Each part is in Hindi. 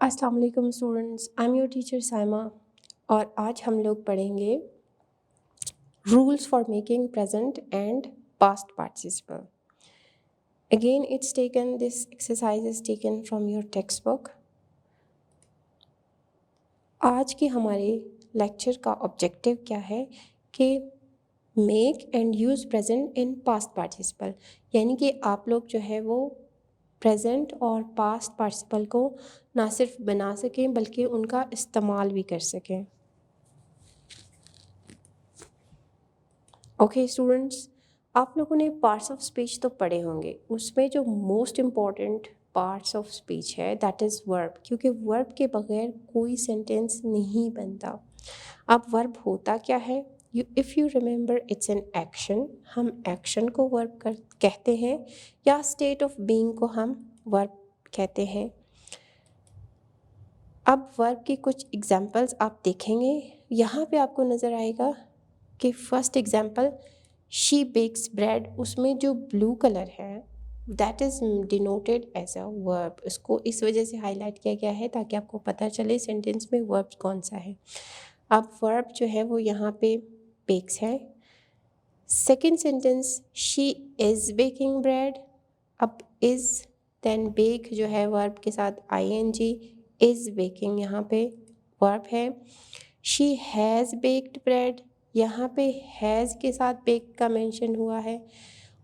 अस्सलाम वालेकुम students, I am your teacher Saima और आज हम लोग पढ़ेंगे rules for making present and past participle. Again it's taken this exercise is taken from your text book. आज के हमारे लेक्चर का ऑब्जेक्टिव क्या है कि make and use present in past participle, यानी कि आप लोग जो है वो प्रेजेंट और पास्ट पार्टिसिपल को ना सिर्फ बना सकें बल्कि उनका इस्तेमाल भी कर सकें। ओके स्टूडेंट्स, आप लोगों ने पार्ट्स ऑफ स्पीच तो पढ़े होंगे, उसमें जो most important parts of speech है दैट इज़ वर्ब, क्योंकि वर्ब के बगैर कोई सेंटेंस नहीं बनता। अब वर्ब होता क्या है? If you remember it's an action, हम एक्शन को वर्ब कहते हैं या स्टेट ऑफ बीइंग को हम वर्ब कहते हैं। अब वर्ब की कुछ एग्जांपल्स आप देखेंगे, यहाँ पे आपको नज़र आएगा कि first example she bakes bread, उसमें जो ब्लू कलर है that is denoted as a verb. इसको इस वजह से हाईलाइट किया गया है ताकि आपको पता चले सेंटेंस में वर्ब कौन सा है। अब वर्ब जो है वो यहाँ पे बेक्स है। Second sentence she is baking bread, अब इज़ देन बेक जो है वर्ब के साथ ing, इज़ बेकिंग यहाँ पे वर्ब है। शी हैज़ बेक्ड ब्रेड, यहाँ पे हैज़ के साथ बेक का मेंशन हुआ है।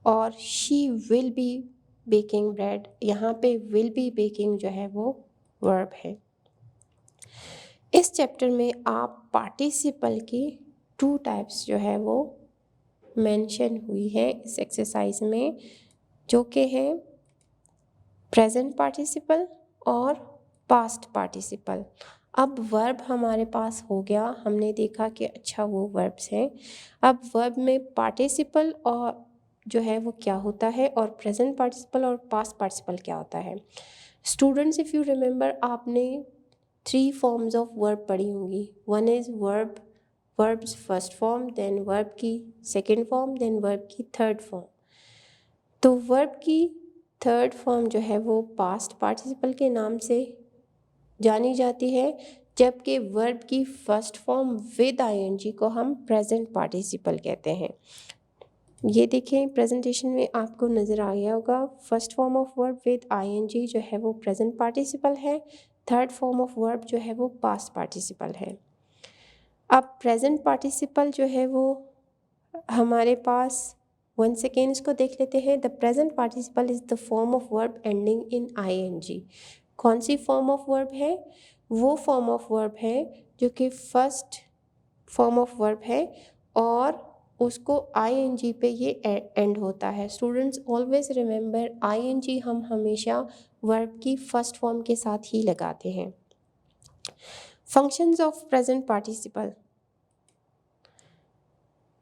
और she will be baking bread, यहाँ पे विल बी बेकिंग जो है वो वर्ब है। इस चैप्टर में आप पार्टिसिपल की 2 टाइप्स जो है वो मेंशन हुई है इस एक्सरसाइज में, जो कि है प्रेजेंट पार्टिसिपल और पास्ट पार्टिसिपल। अब वर्ब हमारे पास हो गया, हमने देखा कि अच्छा वो वर्ब्स हैं। अब वर्ब में पार्टिसिपल और जो है वो क्या होता है और प्रेजेंट पार्टिसिपल और पास्ट पार्टिसिपल क्या होता है। स्टूडेंट्स, इफ़ यू रिमेंबर, आपने 3 फॉर्म्स ऑफ वर्ब पढ़ी होंगी। One is verb's first form, then verb की सेकेंड फॉर्म, देन वर्ब की थर्ड फॉर्म। तो वर्ब की थर्ड फॉर्म जो है वो पास्ट पार्टिसिपल के नाम से जानी जाती है, जबकि वर्ब की फर्स्ट फॉर्म विद ing को हम प्रेजेंट पार्टिसिपल कहते हैं। ये देखें प्रेजेंटेशन में आपको नज़र आ गया होगा, first form of verb with ing जो है वो प्रेजेंट पार्टिसिपल है, थर्ड फॉर्म ऑफ वर्ब जो है वो पास्ट पार्टिसिपल है। अब प्रेजेंट पार्टिसिपल जो है वो हमारे पास, वन सेकेंड इसको देख लेते हैं। The present participle is the form of verb ending in ing। कौन सी फॉर्म ऑफ वर्ब है? वो फॉर्म ऑफ वर्ब है जो कि फर्स्ट फॉर्म ऑफ वर्ब है और उसको ing पे ये एंड होता है। स्टूडेंट्स ऑलवेज रिमेंबर, ing हम हमेशा वर्ब की फर्स्ट फॉर्म के साथ ही लगाते हैं। फंक्शंस ऑफ प्रेजेंट पार्टिसिपल,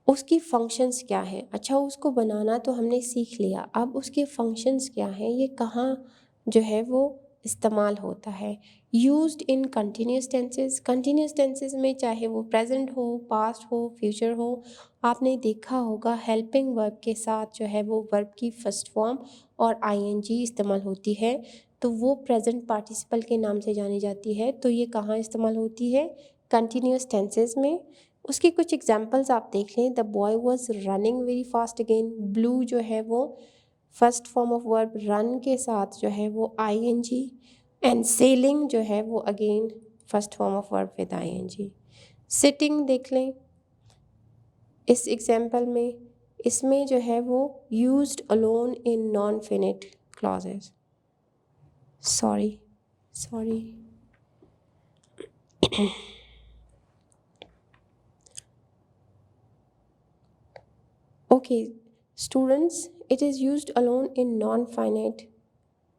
उसकी फंक्शंस क्या है? अच्छा, उसको बनाना तो हमने सीख लिया, अब उसके फंक्शंस क्या हैं, ये कहाँ जो है वो इस्तेमाल होता है। Used in continuous tenses, continuous tenses में चाहे वो प्रेजेंट हो, पास्ट हो, फ्यूचर हो, आपने देखा होगा हेल्पिंग वर्ब के साथ जो है वो वर्ब की फर्स्ट फॉर्म और ing इस्तेमाल होती है, तो वो प्रेजेंट पार्टिसिपल के नाम से जानी जाती है। तो ये कहाँ इस्तेमाल होती है? कंटिन्यूस टेंसेस में। उसके कुछ एग्जाम्पल्स आप देख लें। The boy was running very fast, again blue जो है वो first form of verb run के साथ जो है वो ing, एंड सेलिंग जो है वो again first form of verb with ing। Sitting देख लें इस एग्जाम्पल में, इसमें जो है वो used alone in non finite clauses. Sorry okay students, it is used alone in non finite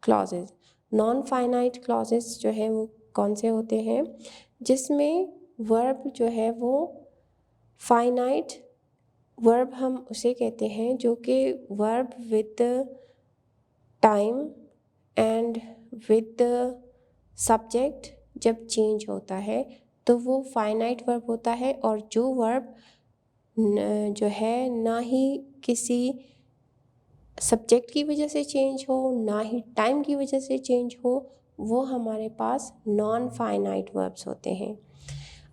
clauses. Non finite clauses जो है वो कौन से होते हैं? जिसमें वर्ब जो है वो फाइनाइट वर्ब हम उसे कहते हैं जो कि verb with time and with subject जब चेंज होता है तो वो फाइनाइट वर्ब होता है, और जो वर्ब जो है ना ही किसी सब्जेक्ट की वजह से चेंज हो ना ही टाइम की वजह से चेंज हो, वो हमारे पास नॉन फाइनाइट वर्ब्स होते हैं।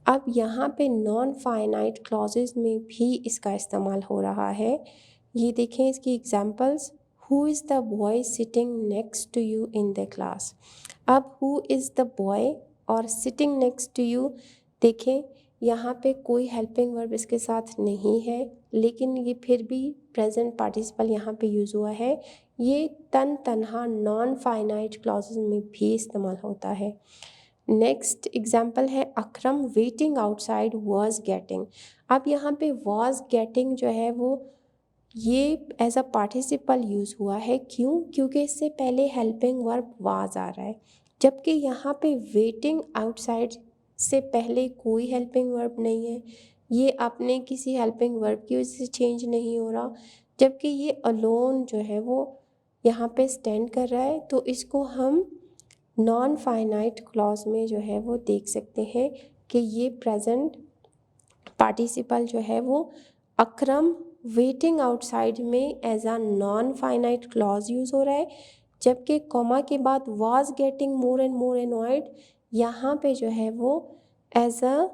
अब यहाँ पे नॉन फाइनाइट क्लॉजेज में भी इसका इस्तेमाल हो रहा है। ये देखें इसकी examples. Who is the boy sitting next to you in the class. अब हु इज़ द बॉय और सिटिंग नेक्स्ट टू यू, देखें यहाँ पे कोई हेल्पिंग वर्ब इसके साथ नहीं है, लेकिन ये फिर भी प्रेजेंट पार्टिसिपल यहाँ पे यूज़ हुआ है। ये तनहा नॉन फाइनाइट क्लॉजेज में भी इस्तेमाल होता है। नेक्स्ट एग्जाम्पल है अकरम वेटिंग आउटसाइड वॉज गेटिंग। अब यहाँ पे वॉज गेटिंग जो है वो ये एज अ पार्टिसिपल यूज़ हुआ है। क्यों? क्योंकि इससे पहले हेल्पिंग वर्ब वाज आ रहा है, जबकि यहाँ पे वेटिंग आउटसाइड से पहले कोई हेल्पिंग वर्ब नहीं है। ये अपने किसी हेल्पिंग वर्ब की वजह से चेंज नहीं हो रहा, जबकि ये अलोन जो है वो यहाँ पे स्टैंड कर रहा है। तो इसको हम नॉन फाइनाइट क्लॉज में जो है वो देख सकते हैं कि ये प्रेजेंट पार्टिसिपल जो है वो अकरम वेटिंग आउटसाइड में as a non finite clause use हो रहा है, जबकि कॉमा के बाद was getting more and more annoyed यहाँ पे जो है वो as a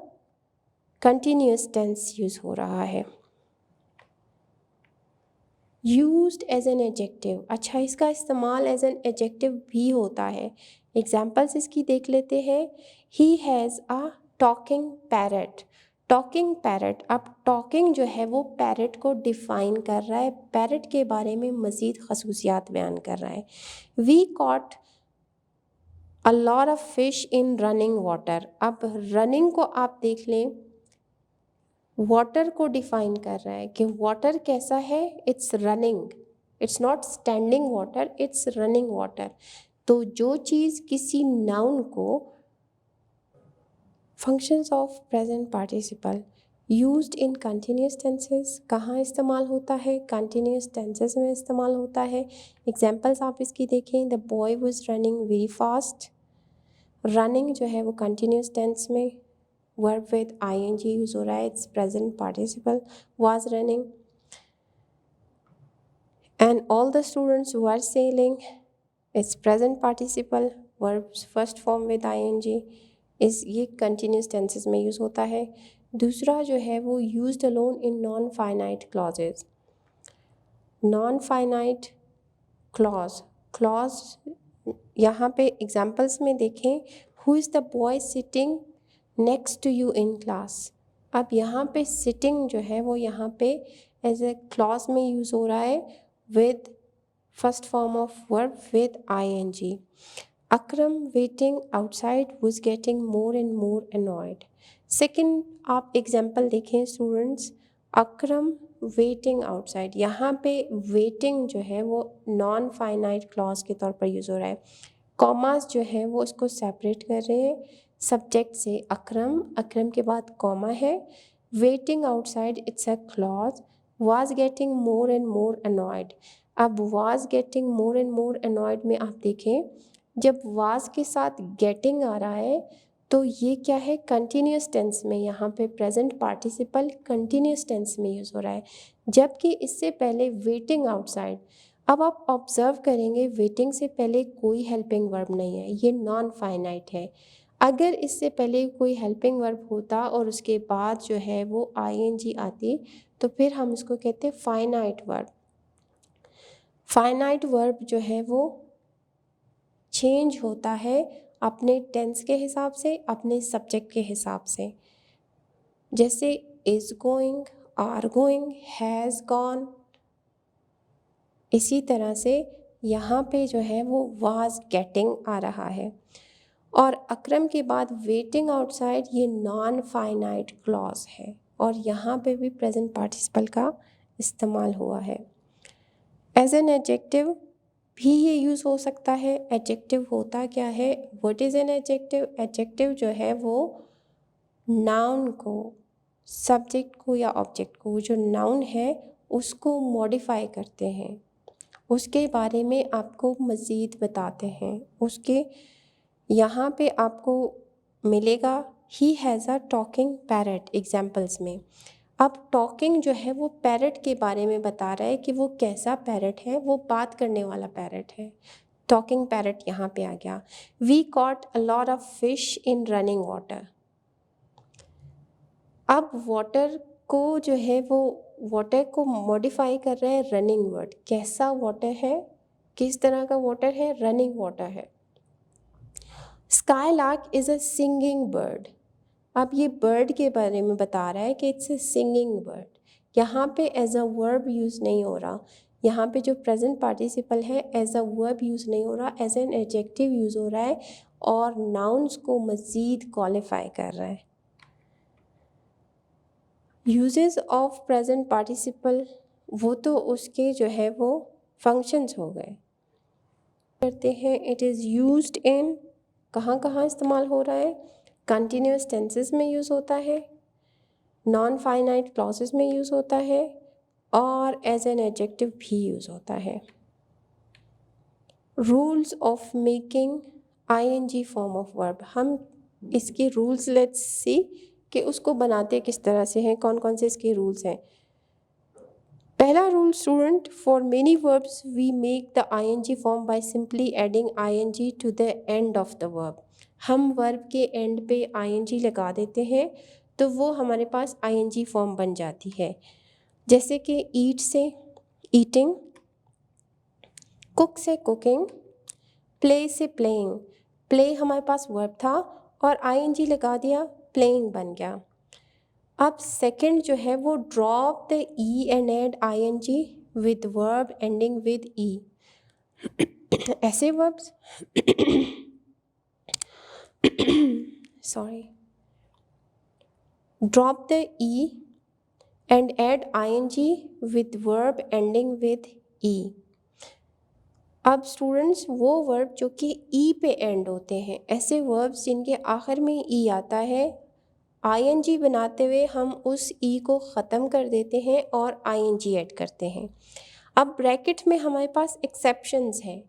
continuous tense use हो रहा है। यूज्ड एज एन एडजेक्टिव, अच्छा इसका इस्तेमाल एज एन एडजेक्टिव भी होता है। एग्जाम्पल्स इसकी देख लेते हैं। He has a talking parrot. Talking parrot, अब टॉकिंग जो है वो पैरट को डिफ़ाइन कर रहा है, पैरट के बारे में मज़ीद खसूसियात बयान कर रहा है। We caught a lot of fish in running water. अब रनिंग को आप देख लें, वाटर को डिफाइन कर रहा है कि वाटर कैसा है, it's running, it's not standing water, it's running water. तो जो चीज़ किसी नाउन को functions of present participle used in continuous tenses कहाँ इस्तेमाल होता है, कंटिन्यूस टेंसेस में इस्तेमाल होता है। एग्जांपल्स आप इसकी देखें। The boy was running very fast. Running जो है वो कंटिन्यूस टेंस में वर्ब विद ing यूज हो रहा है, it's present participle was running। and all the students were sailing, it's present participle, verbs first form with ing इस ये कंटिन्यूस टेंसेस में यूज़ होता है। दूसरा जो है वो used alone in non finite clauses. Non finite clause यहाँ पे एग्जाम्पल्स में देखें। Who is the boy sitting next to you in class. अब यहाँ पे सिटिंग जो है वो यहाँ पे एज ए क्लॉज में यूज़ हो रहा है with first form of verb with ing। Akram waiting outside was getting more and more annoyed. Second आप एग्जाम्पल देखें स्टूडेंट्स। अकरम वेटिंग आउटसाइड, यहाँ पे वेटिंग जो है वो नॉन फाइनाइट क्लॉज के तौर पर यूज़ हो रहा है। कॉमास जो है वो उसको सेपरेट कर रहे हैं सब्जेक्ट से। अकरम, अकरम के बाद कॉमा है। Waiting outside it's a clause. Was getting more and more annoyed. अब was getting more and more annoyed में आप देखें, जब वाज के साथ गेटिंग आ रहा है तो ये क्या है, कंटिन्यूस टेंस में, यहाँ पे प्रेजेंट पार्टिसिपल कंटिन्यूस टेंस में यूज़ हो रहा है, जबकि इससे पहले वेटिंग आउटसाइड। अब आप ऑब्जर्व करेंगे वेटिंग से पहले कोई हेल्पिंग वर्ब नहीं है, ये नॉन फाइनाइट है। अगर इससे पहले कोई हेल्पिंग वर्ब होता और उसके बाद जो है वो ing आती तो फिर हम इसको कहते हैं फाइनाइट वर्ब। फाइनाइट वर्ब जो है वो चेंज होता है अपने टेंस के हिसाब से, अपने सब्जेक्ट के हिसाब से। जैसे is going, are going, has gone. इसी तरह से यहाँ पे जो है वो वाज गेटिंग आ रहा है। और अकरम के बाद वेटिंग आउटसाइड ये नॉन फाइनाइट क्लॉज है और यहाँ पे भी प्रेजेंट पार्टिसिपल का इस्तेमाल हुआ है। एज एन एडजेक्टिव भी ये यूज़ हो सकता है। एडजेक्टिव होता क्या है, what is an adjective. Adjective जो है वो नाउन को, सब्जेक्ट को या ऑब्जेक्ट को, जो नाउन है उसको मॉडिफाई करते हैं, उसके बारे में आपको मज़ीद बताते हैं। उसके यहाँ पे आपको मिलेगा he has a talking parrot examples में। अब टॉकिंग जो है वो पैरट के बारे में बता रहा है कि वो कैसा पैरट है, वो बात करने वाला पैरट है। टॉकिंग पैरट यहाँ पे आ गया। We caught a lot of fish in running water. अब वाटर को जो है वो वाटर को मॉडिफाई कर रहा है रनिंग वर्ड। कैसा वाटर है, किस तरह का वाटर है, रनिंग वाटर है। Skylark is a singing bird. अब ये बर्ड के बारे में बता रहा है कि इट्स अ सिंगिंग बर्ड। यहाँ पे एज अ वर्ब यूज़ नहीं हो रहा, यहाँ पे जो प्रेजेंट पार्टिसिपल है एज अ वर्ब यूज़ नहीं हो रहा, एज एन एडजेक्टिव यूज़ हो रहा है और नाउन्स को मज़ीद क्वालिफाई कर रहा है। यूजेस ऑफ प्रेजेंट पार्टिसिपल, वो तो उसके जो है वो फंक्शंस हो गए। करते हैं इट इज़ यूज्ड इन, कहाँ कहाँ इस्तेमाल हो रहा है, कंटिन्यूस टेंसेस में यूज़ होता है, नॉन फाइनाइट क्लॉजेस में यूज़ होता है और एज एन एडजेक्टिव भी यूज़ होता है। Rules of making ING form of verb, हम इसके रूल्स लेट्स सी कि उसको बनाते किस तरह से हैं, कौन कौन से इसके रूल्स हैं। पहला rule student, for many verbs we make the ING form by simply adding ING to the end of the verb. हम वर्ब के एंड पे आईएनजी लगा देते हैं तो वो हमारे पास आईएनजी फॉर्म बन जाती है। जैसे कि ईट से ईटिंग, कुक से कुकिंग, प्ले से प्लेइंग। प्ले हमारे पास वर्ब था और आईएनजी लगा दिया, प्लेइंग बन गया। अब सेकंड जो है वो drop the E and add ING with verb ending with E. ऐसे verbs sorry, drop the E and add ING with verb ending with E. अब स्टूडेंट्स वो वर्ब जो कि ई पे एंड होते हैं, ऐसे वर्ब्स जिनके आखिर में ई आता है, आईएनजी बनाते हुए हम उस ई को ख़त्म कर देते हैं और आईएनजी ऐड करते हैं। अब ब्रैकेट में हमारे पास एक्सेप्शंस हैं,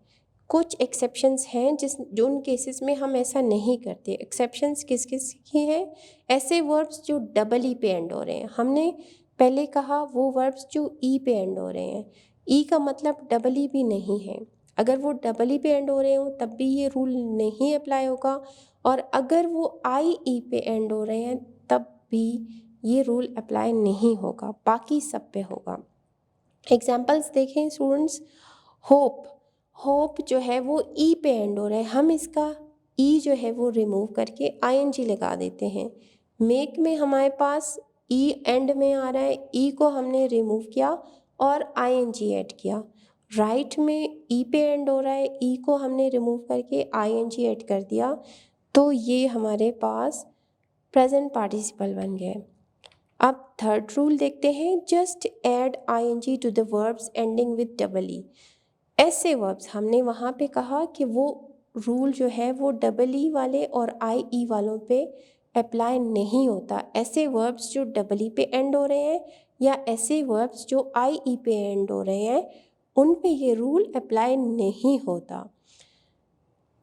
कुछ एक्सेप्शंस हैं जो उन केसेस में हम ऐसा नहीं करते। एक्सेप्शंस किस किस की हैं? ऐसे वर्ब्स जो डबल ई पे एंड हो रहे हैं। हमने पहले कहा वो वर्ब्स जो ई पे एंड हो रहे हैं, ई का मतलब डबल ई भी नहीं है। अगर वो डबल ई पे एंड हो रहे हो तब भी ये रूल नहीं अप्लाई होगा, और अगर वो आई ई पे एंड हो रहे हैं तब भी ये रूल अप्लाई नहीं होगा, बाकी सब पे होगा। एग्जाम्पल्स देखें स्टूडेंट्स। होप, होप जो है वो ई पे एंड हो रहा है, हम इसका ई जो है वो रिमूव करके आईएनजी लगा देते हैं। मेक में हमारे पास ई एंड में आ रहा है, ई को हमने रिमूव किया और आईएनजी ऐड किया। राइट में ई पे एंड हो रहा है, ई को हमने रिमूव करके आईएनजी ऐड कर दिया, तो ये हमारे पास प्रेजेंट पार्टिसिपल बन गए। अब थर्ड रूल देखते हैं, just add ING to the verbs ending with double E. ऐसे वर्ब्स हमने वहाँ पे कहा कि वो रूल जो है वो डबल ई वाले और आई ई वालों पे अप्लाई नहीं होता। ऐसे वर्ब्स जो डबल ई पे एंड हो रहे हैं या ऐसे वर्ब्स जो आई ई पे एंड हो रहे हैं, उन पे ये रूल अप्लाई नहीं होता।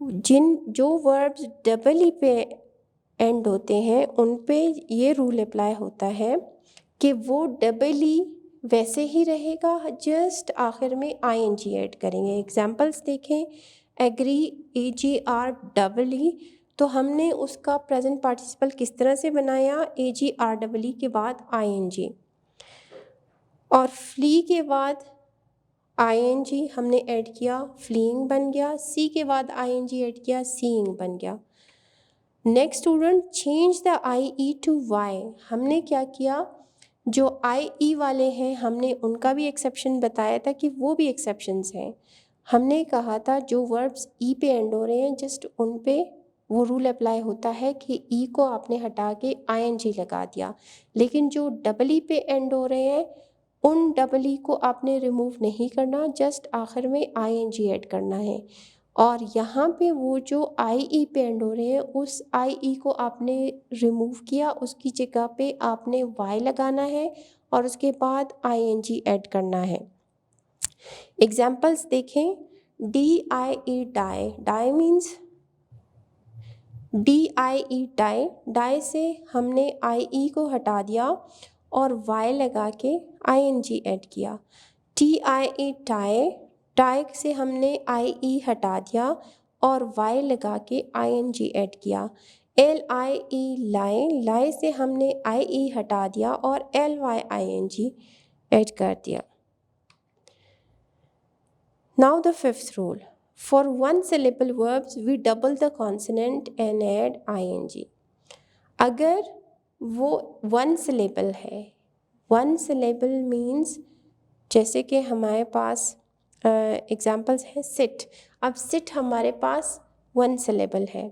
जो वर्ब्स डबल ई पे एंड होते हैं उन पे ये रूल अप्लाई होता है कि वो डबल ई वैसे ही रहेगा, जस्ट आखिर में आईएनजी ऐड करेंगे। एग्जांपल्स देखें, एग्री AGR डबल ई, तो हमने उसका प्रेजेंट पार्टिसिपल किस तरह से बनाया, AGR डबल ई के बाद आईएनजी, और फ्ली के बाद आईएनजी हमने ऐड किया, फ्लीइंग बन गया। सी के बाद आईएनजी ऐड किया, सीइंग बन गया। Next student, change the I E to Y. हमने क्या किया, जो आई ई वाले हैं हमने उनका भी एक्सेप्शन बताया था कि वो भी एक्सेप्शंस हैं। हमने कहा था जो वर्ब्स ई पे एंड हो रहे हैं जस्ट उन पे वो रूल अप्लाई होता है कि ई को आपने हटा के आईएनजी लगा दिया, लेकिन जो डबल ई पे एंड हो रहे हैं उन डबल ई को आपने रिमूव नहीं करना, जस्ट आखिर में आईएनजी ऐड करना है। और यहाँ पे वो जो आई ई पे एंड हो रहे हैं उस आई ई को आपने रिमूव किया, उसकी जगह पे आपने वाई लगाना है और उसके बाद आईएनजी ऐड करना है। एग्जाम्पल्स देखें, DIE die, die means DIE die, die से हमने IE को हटा दिया और वाई लगा के ING ऐड किया। TIE टाई, टाई से हमने IE हटा दिया और Y लगा के ING ऐड किया। LIE लाए, लाए से हमने IE हटा दिया और LYING ऐड कर दिया। Now the fifth rule. For one syllable verbs we double the consonant and add ING. अगर वो वन सिलेबल है, वन सिलेबल मीन्स जैसे कि हमारे पास एग्जाम्पल्स हैं सिट। अब सिट हमारे पास वन सिलेबल है,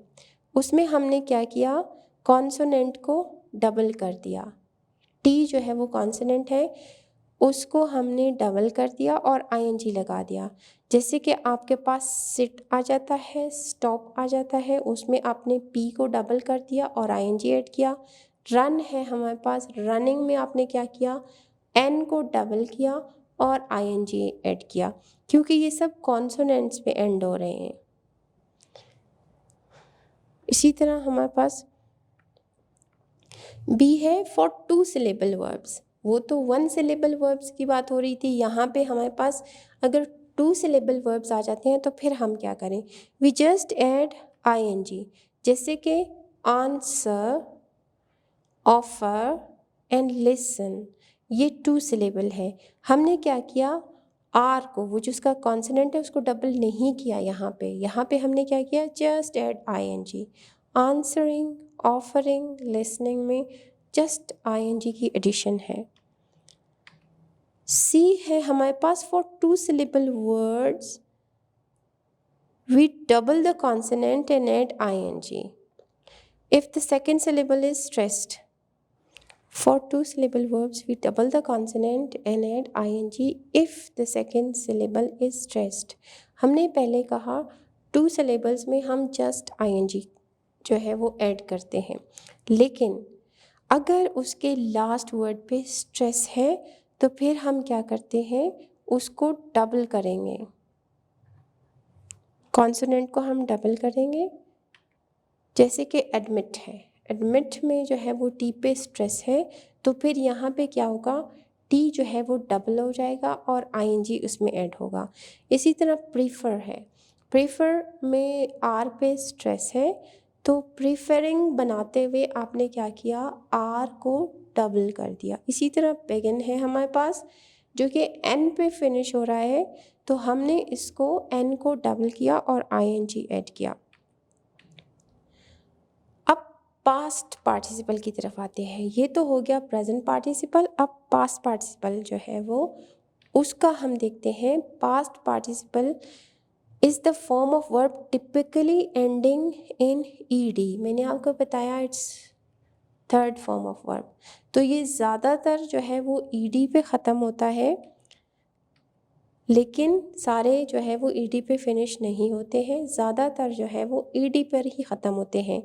उसमें हमने क्या किया, कॉन्सोनेंट को डबल कर दिया। टी जो है वो कॉन्सोनेंट है, उसको हमने डबल कर दिया और ING लगा दिया। जैसे कि आपके पास सिट आ जाता है, स्टॉप आ जाता है, उसमें आपने P को डबल कर दिया और ING ऐड किया। रन है हमारे पास, रनिंग में आपने क्या किया, N को डबल किया और ING ऐड किया, क्योंकि ये सब कॉन्सोनेंट्स पे एंड हो रहे हैं। इसी तरह हमारे पास B है फॉर टू सिलेबल वर्ब्स। वो तो वन सिलेबल वर्ब्स की बात हो रही थी, यहाँ पे हमारे पास अगर टू सिलेबल वर्ब्स आ जाते हैं तो फिर हम क्या करें, वी जस्ट ऐड ING। जैसे कि आंसर, ऑफर एंड लिसन, ये टू सिलेबल है। हमने क्या किया, आर को, वो जो उसका कॉन्सोनेंट है उसको डबल नहीं किया। यहाँ पे हमने क्या किया, just add ING। Answering, offering, listening में जस्ट ING की एडिशन है। C है हमारे पास for two syllable words we double the consonant and add ING if the second syllable is stressed. For two syllable verbs we double the consonant and add ING if the second syllable is stressed. हमने पहले कहा टू syllables में हम just ING जो है वो ऐड करते हैं, लेकिन अगर उसके लास्ट वर्ड पे स्ट्रेस है तो फिर हम क्या करते हैं, उसको डबल करेंगे, कॉन्सोनेंट को हम डबल करेंगे। जैसे कि एडमिट है, एडमिट में जो है वो टी पे स्ट्रेस है, तो फिर यहाँ पे क्या होगा, टी जो है वो डबल हो जाएगा और ING उसमें ऐड होगा। इसी तरह प्रीफर है, प्रीफर में आर पे स्ट्रेस है, तो प्रीफरिंग बनाते हुए आपने क्या किया, आर को डबल कर दिया। इसी तरह बेगिन है हमारे पास जो कि एन पे फिनिश हो रहा है, तो हमने इसको एन को डबल किया और ING ऐड किया। अब पास्ट पार्टिसिपल की तरफ आते हैं। ये तो हो गया प्रेजेंट पार्टिसिपल। अब पास्ट पार्टिसिपल जो है वो उसका हम देखते हैं। Past participle is the form of verb typically ending in ED। मैंने आपको बताया it's third form of verb, तो ये ज़्यादातर जो है वो ED पे ख़त्म होता है, लेकिन सारे जो है वो ED पे फिनिश नहीं होते हैं, ज़्यादातर जो है वो ED पर ही ख़त्म होते हैं।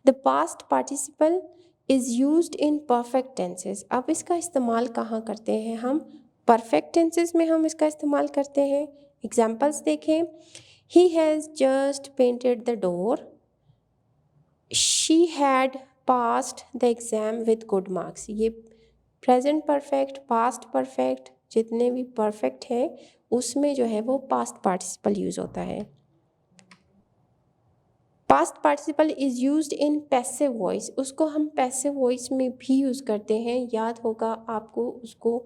The past participle is used in perfect tenses. अब इसका इस्तेमाल कहाँ करते हैं हम, परफेक्ट टेंसेस में हम इसका इस्तेमाल करते हैं। एग्जाम्पल्स देखें, he has just painted the door, she had passed the exam with good marks. ये प्रेजेंट परफेक्ट, पास्ट परफेक्ट, जितने भी परफेक्ट है उसमें जो है वो पास्ट पार्टिसिपल यूज़ होता है। Past participle is used in passive voice, उसको हम पैसिव वॉइस में भी यूज़ करते हैं। याद होगा आपको, उसको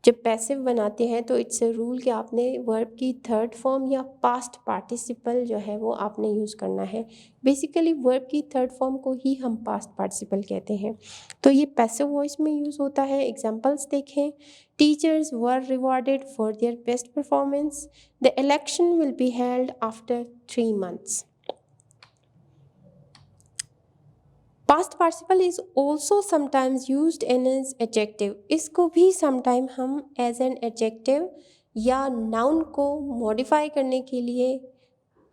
जब पैसिव बनाते हैं तो इट्स अ रूल कि आपने वर्ब की थर्ड फॉर्म या पास्ट पार्टिसिपल जो है वो आपने यूज़ करना है। बेसिकली वर्ब की थर्ड फॉर्म को ही हम पास्ट पार्टिसिपल कहते हैं, तो ये पैसिव वॉइस में यूज़ होता है। एग्जांपल्स देखें, teachers were rewarded for their best performance, the election will be held after 3 months। Past participle is also sometimes used in as adjective. इसको भी समटाइम हम एज एन एडजेक्टिव या नाउन को मॉडिफाई करने के लिए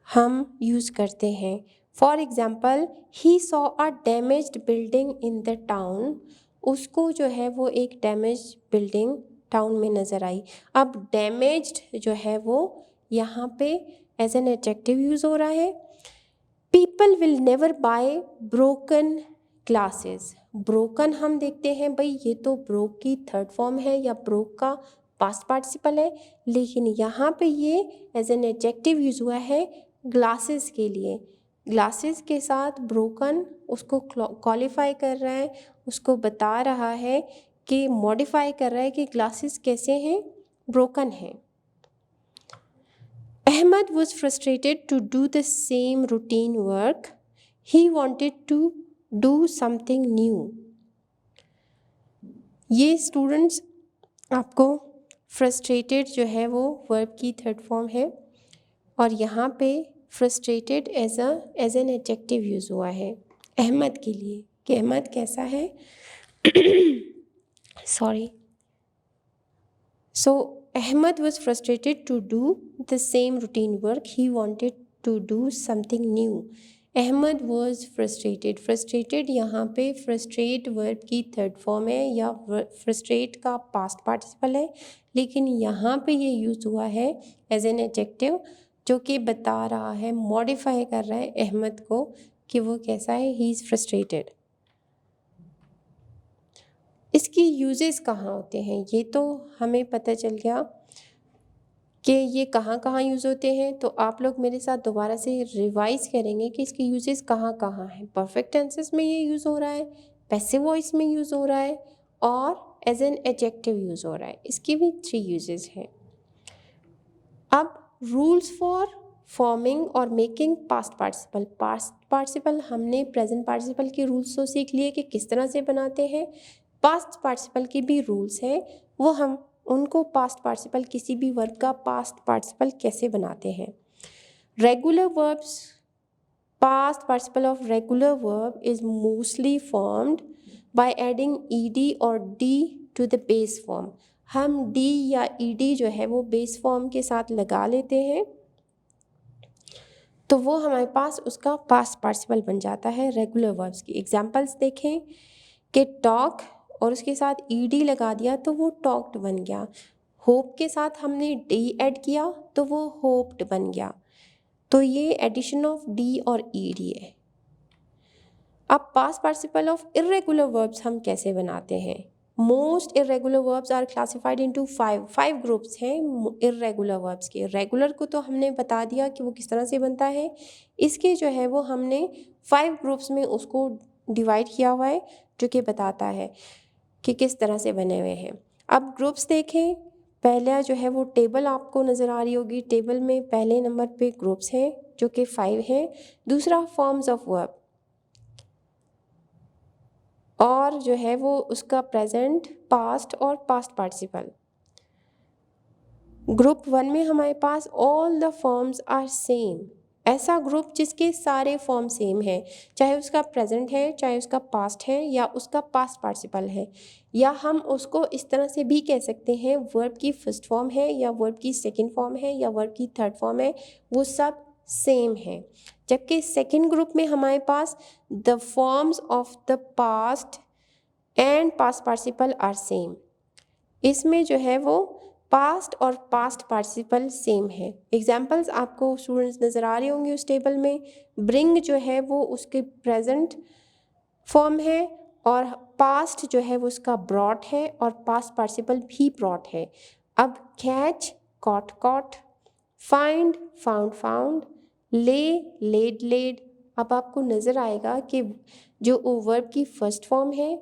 हम यूज़ करते हैं। For example, he saw a damaged building in the town, उसको जो है वो एक डैमेज बिल्डिंग टाउन में नज़र आई। अब डैमेज्ड जो है वो यहाँ पे एज एन एडजेक्टिव यूज़ हो रहा है। People will never buy broken glasses. Broken हम देखते हैं भाई, ये तो ब्रोक की थर्ड फॉर्म है या ब्रोक का पास्ट पार्टिसिपल है, लेकिन यहाँ पे ये एज एन एडजेक्टिव यूज़ हुआ है ग्लासेस के लिए। ग्लासेस के साथ ब्रोकन उसको क्वालिफाई कर रहा है, उसको बता रहा है कि मॉडिफाई कर रहा है कि ग्लासेस कैसे हैं, ब्रोकन हैं। Ahmed was frustrated to do the same routine work. He wanted to do something new. ये स्टूडेंट्स आपको फ्रस्ट्रेटेड जो है वो वर्ब की थर्ड फॉर्म है, और यहाँ पे frustrated as an adjective use हुआ है अहमद के लिए कि अहमद कैसा है। Sorry. So Ahmed was frustrated to do the same routine work. He wanted to do something new. Ahmed was frustrated. Frustrated यहाँ पे frustrate verb की थर्ड फॉर्म है या frustrate का past participle है, लेकिन यहाँ पे ये यूज़ हुआ है एज एन एडजेक्टिव जो कि बता रहा है, मॉडिफाई कर रहा है अहमद को कि वो कैसा है, ही इज़ फ्रस्ट्रेटेड। इसकी यूजेस कहाँ होते हैं ये तो हमें पता चल गया कि ये कहाँ कहाँ यूज़ होते हैं, तो आप लोग मेरे साथ दोबारा से रिवाइज करेंगे कि इसके यूजेस कहाँ कहाँ हैं। परफेक्ट टेंसेस में ये यूज़ हो रहा है, पैसिव वॉइस में यूज़ हो रहा है, और एज एन एडजेक्टिव यूज़ हो रहा है। इसके भी 3 यूजेस हैं। अब रूल्स फॉर फॉर्मिंग और making past participle. Past participle हमने प्रेजेंट पार्टिसिपल के रूल्स तो सीख लिए कि किस तरह से बनाते हैं। पास्ट पार्टिसिपल के भी रूल्स हैं, वो हम उनको पास्ट पार्टिसिपल किसी भी वर्ब का पास्ट पार्टिसिपल कैसे बनाते हैं। Regular verbs, past participle of regular verb is mostly formed by adding ED और D to the base form. हम डी या ईडी जो है वो बेस फॉर्म के साथ लगा लेते हैं, तो वो हमारे पास उसका पास्ट पार्टिसिपल बन जाता है रेगुलर वर्ब्स की। एग्जांपल्स देखें कि टॉक और उसके साथ ईडी लगा दिया तो वो टॉक्ड बन गया। होप के साथ हमने डी ऐड किया तो वो होप्ड बन गया। तो ये एडिशन ऑफ डी और ईडी है। अब past participle of irregular verbs हम कैसे बनाते हैं। Most irregular verbs are classified into 5 groups हैं इर्रेगुलर वर्ब्स के। रेगुलर को तो हमने बता दिया कि वो किस तरह से बनता है, इसके जो है वो हमने 5 ग्रुप्स में उसको डिवाइड किया हुआ है, जो कि बताता है कि किस तरह से बने हुए हैं। अब ग्रुप्स देखें, पहला जो है वो टेबल आपको नज़र आ रही होगी। टेबल में पहले नंबर पे ग्रुप्स हैं जो कि 5 हैं। दूसरा फॉर्म्स ऑफ वर्ब, और जो है वो उसका प्रेजेंट, पास्ट और पास्ट पार्टिसिपल। ग्रुप 1 में हमारे पास all the forms are same. ऐसा ग्रुप जिसके सारे फॉर्म सेम है, चाहे उसका प्रेजेंट है, चाहे उसका पास्ट है, या उसका पास्ट पार्टिसिपल है, या हम उसको इस तरह से भी कह सकते हैं वर्ब की फर्स्ट फॉर्म है या वर्ब की सेकंड फॉर्म है या वर्ब की थर्ड फॉर्म है, वो सब सेम है। जबकि सेकंड ग्रुप में हमारे पास the forms of the past and past participle are same. इसमें जो है वो पास्ट और पास्ट पार्टिसिपल सेम है। एग्जाम्पल्स आपको स्टूडेंट्स नज़र आ रहे होंगे उस टेबल में। ब्रिंग जो है वो उसके प्रेजेंट फॉर्म है, और पास्ट जो है वो उसका ब्रॉट है, और पास्ट पार्टिसिपल भी ब्रॉट है। अब catch, caught caught, find, found found, lay, laid laid. अब आपको नज़र आएगा कि जो वर्ब की फर्स्ट फॉर्म है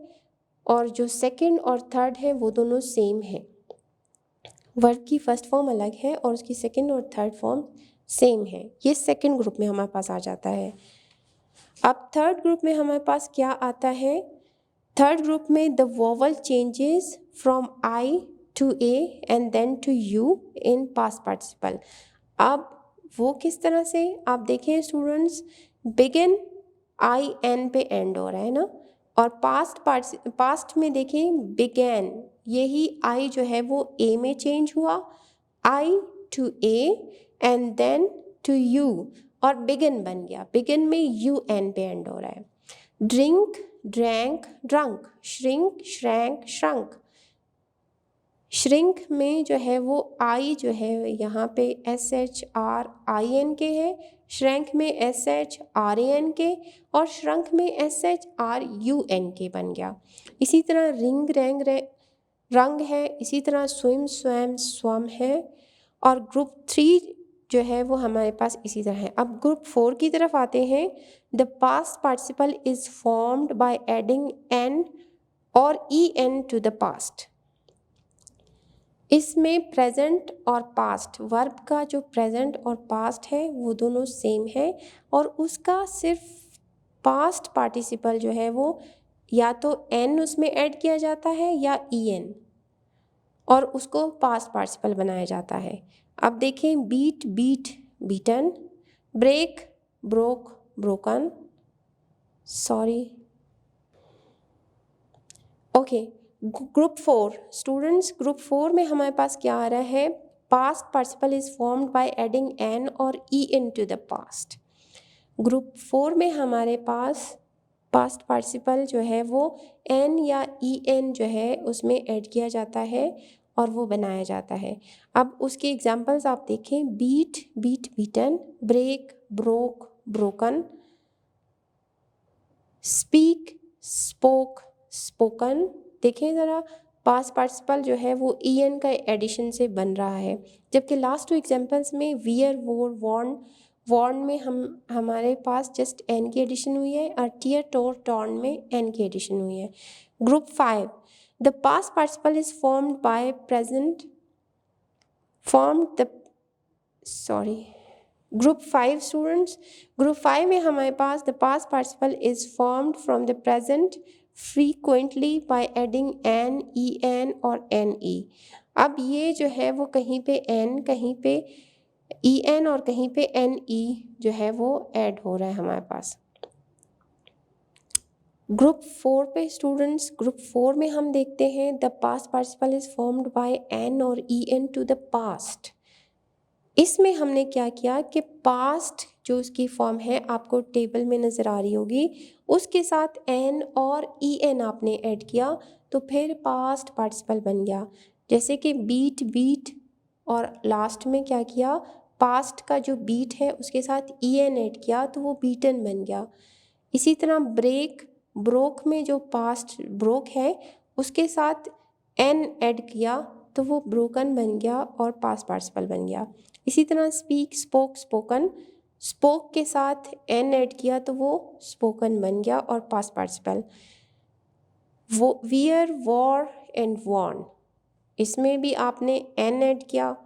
और जो सेकंड और थर्ड है वो दोनों सेम है। वर्ब की फर्स्ट फॉर्म अलग है और उसकी सेकंड और थर्ड फॉर्म सेम है। ये सेकंड ग्रुप में हमारे पास आ जाता है। अब थर्ड ग्रुप में हमारे पास क्या आता है। थर्ड ग्रुप में the vowel changes from I to A and then to you in past participle. अब वो किस तरह से, आप देखें स्टूडेंट्स, बिगिन आई एन पे एंड हो रहा है ना, और पास्ट में देखें बिगैन, यही आई जो है वो ए में चेंज हुआ, I to A and then to U, और बिगिन बन गया। बिगिन में यू एन पे एंड हो रहा है। Drink, drank, drunk, shrink, shrank, shrunk. Shrink में जो है वो आई जो है यहाँ पे SHRINK है, श्रैंक में SHRANK, और श्रंक में SHRUNK बन गया। इसी तरह रिंग, रैंग, रंग है, इसी तरह स्विम, स्वैम, स्वम है। और ग्रुप 3 जो है वो हमारे पास इसी तरह है। अब ग्रुप 4 की तरफ आते हैं। The past participle is formed by adding N और E N to the past. इसमें प्रेजेंट और पास्ट, वर्ब का जो प्रेजेंट और पास्ट है वो दोनों सेम है, और उसका सिर्फ पास्ट पार्टिसिपल जो है वो या तो एन उसमें ऐड किया जाता है या ई एन, और उसको पास्ट पार्टिसिपल बनाया जाता है। अब देखें, beat, beat, beaten, break, broke, broken, sorry, okay. Group 4 students, group 4 में हमारे पास क्या आ रहा है? Past participle is formed by adding N और E into the past. Group 4 में हमारे पास पास्ट पार्टिसिपल जो है वो एन या ई एन जो है उसमें ऐड किया जाता है और वो बनाया जाता है। अब उसके एग्जांपल्स आप देखें, beat, beat, beaten, break, broke, broken, speak, spoke, spoken. देखें ज़रा, पास्ट पार्टिसिपल जो है वो ई एन का एडिशन से बन रहा है, जबकि लास्ट 2 एग्जांपल्स में वियर, वोर, वॉर्न, वॉर्न में हमारे पास जस्ट एन की एडिशन हुई है, और टियर, टोर, टॉर्न में एन की एडिशन हुई है। Group 5, the past participle is formed by present, formed the, sorry, group 5 students, group 5 में हमारे पास the past participle is formed from the present frequently by adding N, E N और एन ई। अब ये जो है वो कहीं पे एन, कहीं पे ई एन और कहीं पे एन ई जो है वो ऐड हो रहा है हमारे पास। ग्रुप 4 पे स्टूडेंट्स, ग्रुप 4 में हम देखते हैं the past participle is formed by N और E N to the past. इसमें हमने क्या किया कि पास्ट जो उसकी फॉर्म है आपको टेबल में नज़र आ रही होगी, उसके साथ एन और ई एन आपने ऐड किया, तो फिर पास्ट पार्टिसिपल बन गया। जैसे कि बीट, बीट, और लास्ट में क्या किया, पास्ट का जो बीट है उसके साथ ई एन ऐड किया तो वो बीटन बन गया। इसी तरह ब्रेक, ब्रोक में जो पास्ट ब्रोक है उसके साथ एन ऐड किया तो वो ब्रोकन बन गया और पास्ट पार्टिसिपल बन गया। इसी तरह स्पीक, स्पोक, स्पोकन, स्पोक के साथ एन ऐड किया तो वो स्पोकन बन गया और पास्ट पार्टिसिपल। वो वियर, वॉर एंड वॉर्न, इसमें भी आपने एन ऐड किया,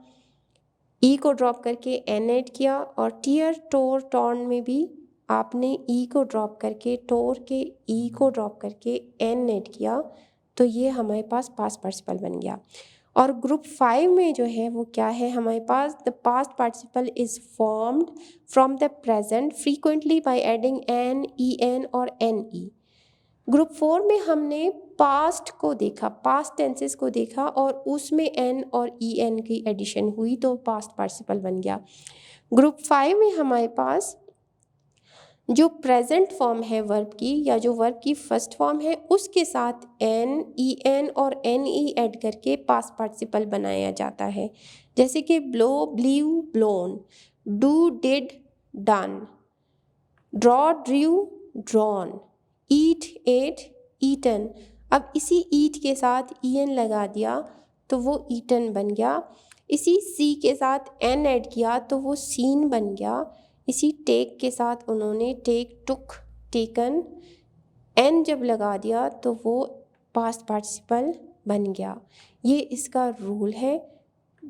ई को ड्रॉप करके एन ऐड किया, और टियर, टोर, टॉर्न में भी आपने ई को ड्रॉप करके, टोर के ई को ड्रॉप करके एन ऐड किया, तो ये हमारे पास पास्ट पार्टिसिपल बन गया। और ग्रुप 5 में जो है वो क्या है हमारे पास, the past participle is formed from the present frequently by adding N, E N और एन ई। ग्रुप 4 में हमने पास्ट को देखा, पास्ट टेंसेस को देखा, और उसमें एन और ई एन की एडिशन हुई तो पास्ट पार्टिसिपल बन गया। ग्रुप 5 में हमारे पास जो प्रेजेंट फॉर्म है वर्ब की, या जो वर्ब की फर्स्ट फॉर्म है उसके साथ एन, ई एन और एन ई ऐड करके पास्ट पार्टिसिपल बनाया जाता है। जैसे कि blow, blew, blown, do, did, done, draw, drew, drawn, eat, ate, eaten. अब इसी ईट के साथ ई एन लगा दिया तो वो ईटन बन गया। इसी सी के साथ एन ऐड किया तो वो सीन बन गया। इसी टेक के साथ उन्होंने टेक, टुक, टेकन, एन जब लगा दिया तो वो पास्ट पार्टिसिपल बन गया। ये इसका रूल है।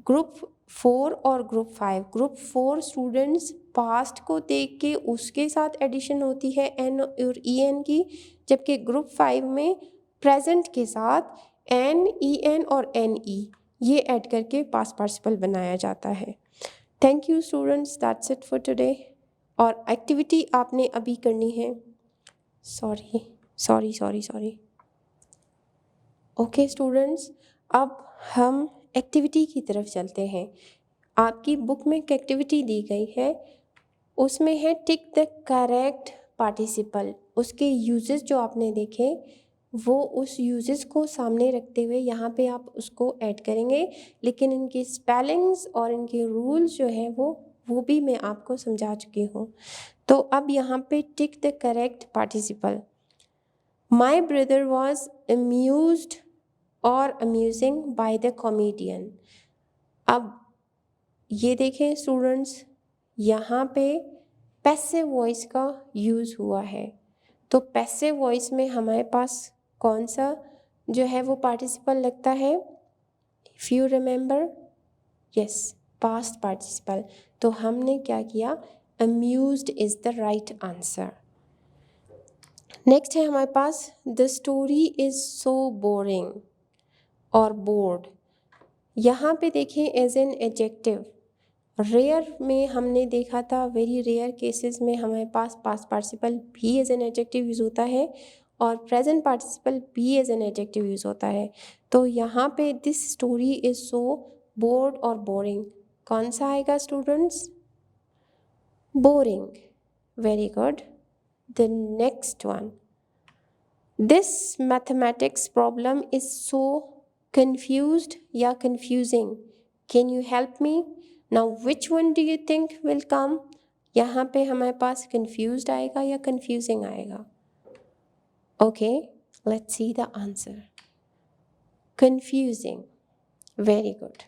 ग्रुप 4 और ग्रुप 5, ग्रुप 4 स्टूडेंट्स पास्ट को देख के उसके साथ एडिशन होती है एन और ई एन की, जबकि ग्रुप 5 में प्रेजेंट के साथ एन, ई एन और एन ई ये ऐड करके पास्ट पार्टिसिपल बनाया जाता है। Thank you students, that's it for today. और एक्टिविटी आपने अभी करनी है, सॉरी। ओके स्टूडेंट्स, अब हम एक्टिविटी की तरफ चलते हैं। आपकी बुक में एक एक्टिविटी दी गई है, उसमें है टिक द करेक्ट पार्टिसिपल। उसके यूजेस जो आपने देखे वो उस यूजेस को सामने रखते हुए यहाँ पे आप उसको ऐड करेंगे, लेकिन इनकी स्पेलिंग्स और इनके रूल्स जो हैं वो भी मैं आपको समझा चुकी हूँ। तो अब यहाँ पे tick the correct participle. My brother was amused और अम्यूजिंग बाय द कॉमेडियन। अब ये देखें स्टूडेंट्स, यहाँ पे पैसिव वॉइस का यूज़ हुआ है, तो पैसिव वॉइस में हमारे पास कौन सा जो है वो पार्टिसिपल लगता है? If you remember, yes, past participle. तो हमने क्या किया? Amused is the right answer. Next है हमारे पास the story is so boring और बोर्ड। यहाँ पे देखें एज एन एडजेक्टिव। रेयर में हमने देखा था, वेरी रेयर केसेस में हमारे पास पास्ट पार्टिसिपल भी एज एन एडजेक्टिव यूज़ होता है और प्रेजेंट पार्टिसिपल भी एज एन एडजेक्टिव यूज़ होता है। तो यहाँ पे this story is so board और बोरिंग, कौन सा आएगा students? Boring. Very good. The next one, this mathematics problem is so confused या confusing, can you help me? Now which one do you think will come? यहाँ पे हमारे पास confused आएगा या confusing आएगा? Okay, let's see the answer. Confusing. Very good.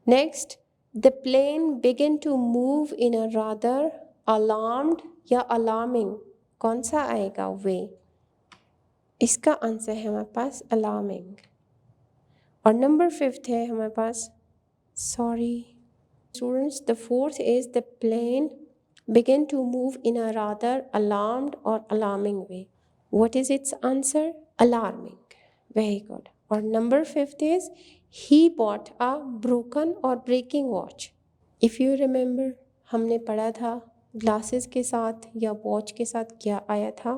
Next, the plane began to move in a rather alarmed या alarming, कौन सा आएगा वे? इसका आंसर है हमारे पास अलार्मिंग। और नंबर 5 है हमारे पास, sorry students, the 4th is the plane begin to move in a rather alarmed और alarming way. What is its answer? Alarming. Very good. और number 5 is he bought a broken और breaking watch. If you remember, हमने पढ़ा था ग्लासेस के साथ या वॉच के साथ क्या आया था?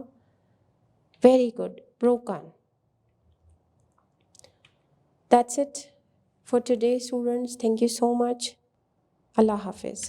Very good, broken. That's it for today, students. Thank you so much. Allah Hafiz.